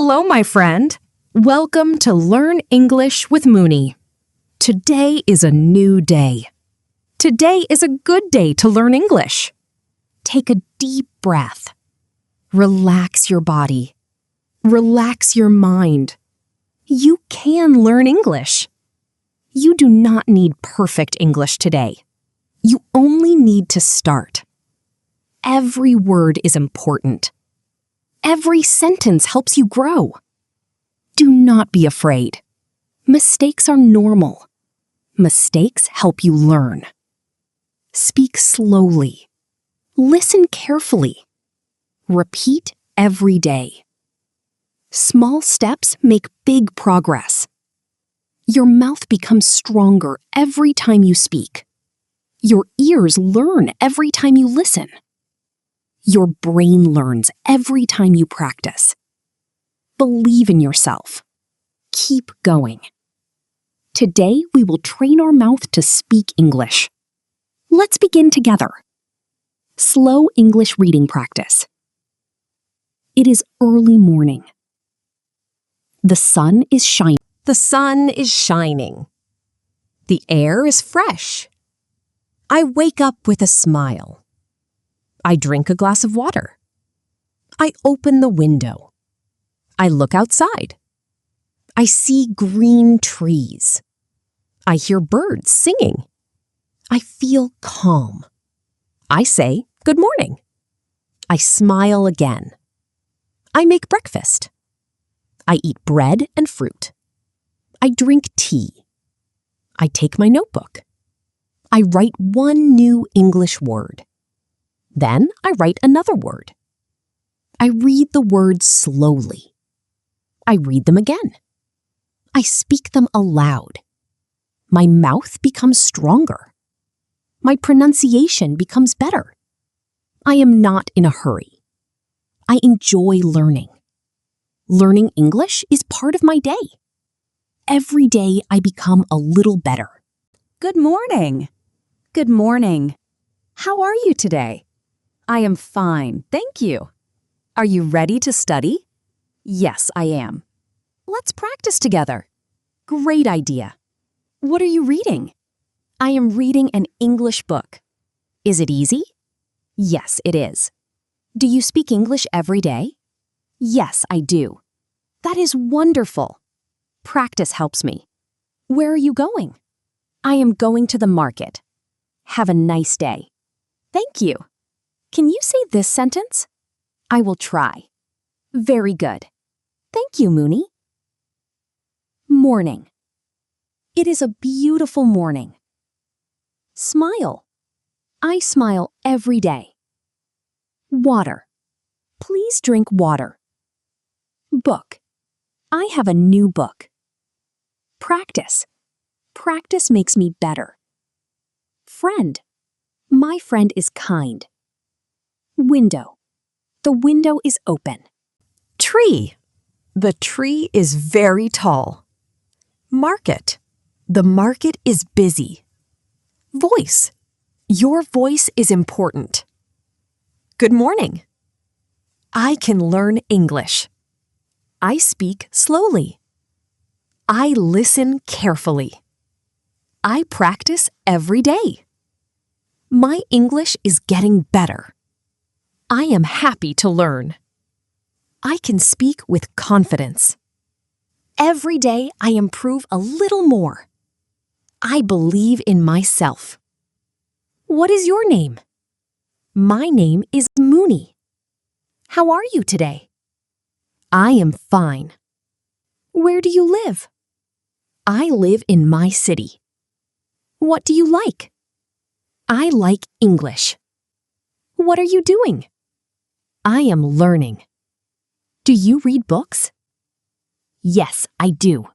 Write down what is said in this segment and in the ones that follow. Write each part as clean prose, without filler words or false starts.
Hello, my friend. Welcome to Learn English with Muni. Today is a new day. Today is a good day to learn English. Take a deep breath. Relax your body. Relax your mind. You can learn English. You do not need perfect English today. You only need to start. Every word is important. Every sentence helps you grow. Do not be afraid. Mistakes are normal. Mistakes help you learn. Speak slowly. Listen carefully. Repeat every day. Small steps make big progress. Your mouth becomes stronger every time you speak. Your ears learn every time you listen. Your brain learns every time you practice. Believe in yourself. Keep going. Today, we will train our mouth to speak English. Let's begin together. Slow English reading practice. It is early morning. The sun is shining. The sun is shining. The air is fresh. I wake up with a smile. I drink a glass of water. I open the window. I look outside. I see green trees. I hear birds singing. I feel calm. I say, "Good morning." I smile again. I make breakfast. I eat bread and fruit. I drink tea. I take my notebook. I write one new English word. Then I write another word. I read the words slowly. I read them again. I speak them aloud. My mouth becomes stronger. My pronunciation becomes better. I am not in a hurry. I enjoy learning. Learning English is part of my day. Every day I become a little better. Good morning. Good morning. How are you today? I am fine, thank you. Are you ready to study? Yes, I am. Let's practice together. Great idea. What are you reading? I am reading an English book. Is it easy? Yes, it is. Do you speak English every day? Yes, I do. That is wonderful. Practice helps me. Where are you going? I am going to the market. Have a nice day. Thank you. Can you say this sentence? I will try. Very good. Thank you, Muni. Morning. It is a beautiful morning. Smile. I smile every day. Water. Please drink water. Book. I have a new book. Practice. Practice makes me better. Friend. My friend is kind. Window. The window is open. Tree. The tree is very tall. Market. The market is busy. Voice. Your voice is important. Good morning. I can learn English. I speak slowly. I listen carefully. I practice every day. My English is getting better. I am happy to learn. I can speak with confidence. Every day I improve a little more. I believe in myself. What is your name? My name is Muni. How are you today? I am fine. Where do you live? I live in my city. What do you like? I like English. What are you doing? I am learning. Do you read books? Yes, I do.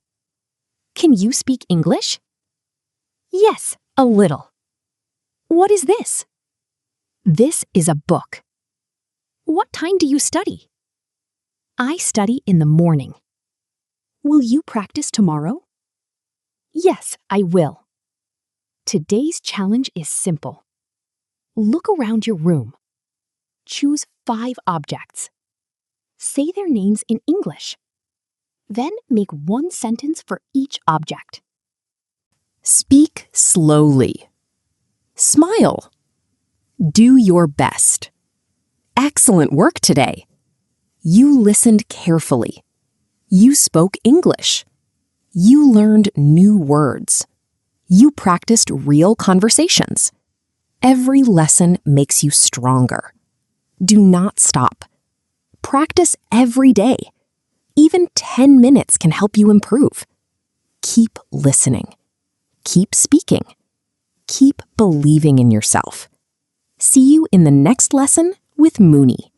Can you speak English? Yes, a little. What is this? This is a book. What time do you study? I study in the morning. Will you practice tomorrow? Yes, I will. Today's challenge is simple. Look around your room. Choose 5 objects. Say their names in English. Then make one sentence for each object. Speak slowly. Smile. Do your best. Excellent work today. You listened carefully. You spoke English. You learned new words. You practiced real conversations. Every lesson makes you stronger. Do not stop. Practice every day. Even 10 minutes can help you improve. Keep listening. Keep speaking. Keep believing in yourself. See you in the next lesson with Muni.